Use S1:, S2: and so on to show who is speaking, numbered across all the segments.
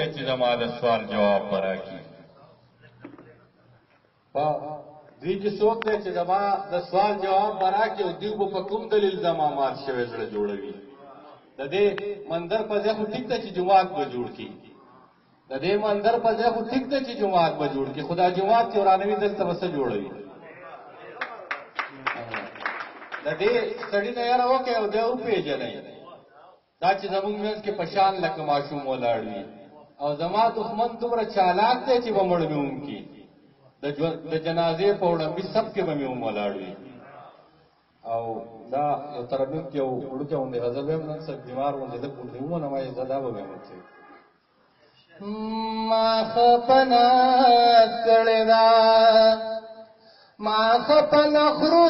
S1: دی چې زما د سوال جواب به راکړي.
S2: دوی کې څوک دی چې زما د سوال جواب به راکړي او دوی به په کوم دلیل زما مات شوی زړه جوړوي؟ د دې مندر په ځای خو ټیک ده چې جومات به جوړ کړي، د دې مندر په ځای خو ټیک ده چې جومات به جوړ کړي، خو دا جومات چې ورانوي دلته به څه جوړوي؟ د دې سړي نه یاره وکړئ او دی وپېژنئ دا چې زموږ منځ کې په شان لکه ماشوم ولاړ وي او زما دښمن دومره چالاک دی چې به مړ مې وکړي، د جنازې په وړاندې سب کې به مې ولاړ وي. او دا یو ترنم کې یو وړوکی غوندې غزل ویم نن څه بیمار غوندې لږ غوندې ومنه وایي زه دا به ویم چې ما خپنه کړې ده ما خپنه خرو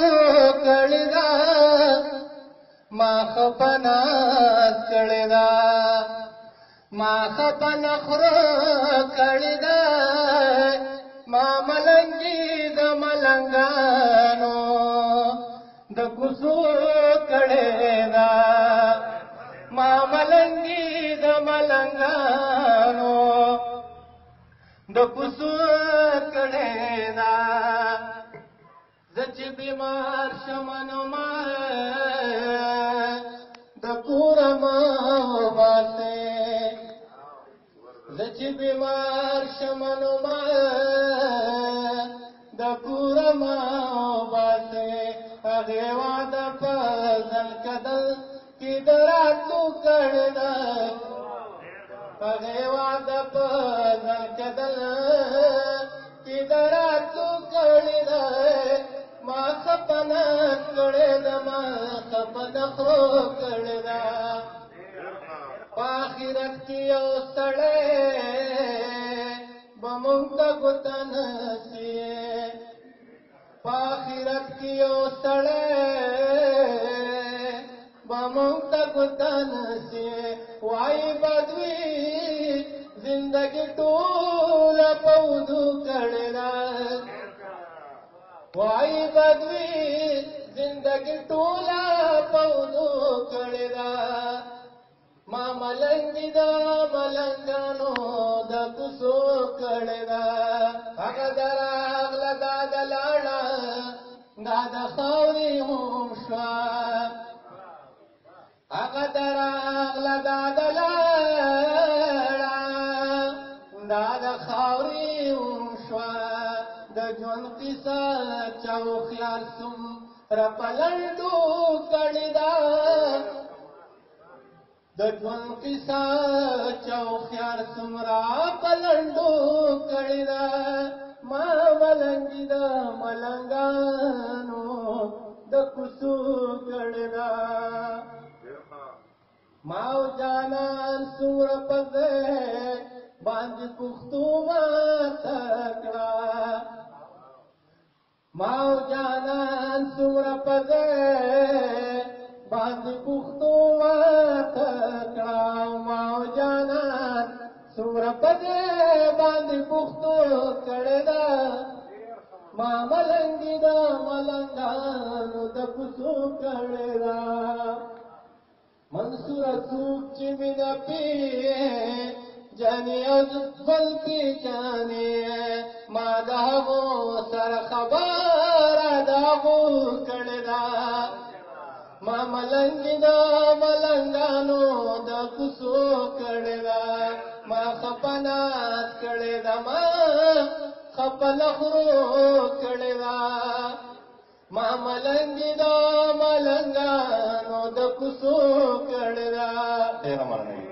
S2: کړې ده ما خپنه کړې ده ما خپنه خرو کړې ده ما ملنګي د ملنګانو د کوڅو کړې ده ما ملنګي د ملنګانو د کوڅو کړې ده زه چې بیمار شم نو ما د کوره ما وباسې زه چې بیمار شم نو ما د کوره ما وباسې هغې واده په ځل کدل کې د راتلو کړې ده هغې واده په ځل کدل کې د راتلو کړې ده ما خپنه کړې ده ما خپنه خرو کړې ده په آخرت کې یو سړی به مونږ ته ګوته نسي په آخرت کې یو سړی به مونږ ته ګوته نسي وایي بدوي زندګي ټوله په وضو کړې ده وایي بدوي زندګي ټوله په وضو کړې ده ما ملنګي د ملنګانو د کوڅو کړې ده هغه دراغله دا د لاړه دا د خاورې هم شوه هغه دراغله دا د لاړه دا د خاورې هم شوه د ژوند قصه چا هوښیار څومره په لنډو کړې ده د ژوند قصه چا هوښیار څومره په لنډو کړې ده ما ملنګي د ملنګانو د کوڅو کړې ده ما او جانان څومره په ځای باندې پښتو ماته کړه ما او جانان څومره په ځای باندې پښتو ماته کړه ما او جانان څومره په ځای باندې پښتو کړې ده ما ملنګي د ملنګانو د کوڅو کړې ده منصوره څوک چې مینه پیې جانې او بل پیژانې ما د هغو سره خبره د هغو کړې ده ما ملنګي د ملنګانو د کوڅو کړې ده ما خپنه کړې ده ما خپنه خرو کړې ده ما ملنګي د ملنګانو د کوڅو کړې ده ډېره مننه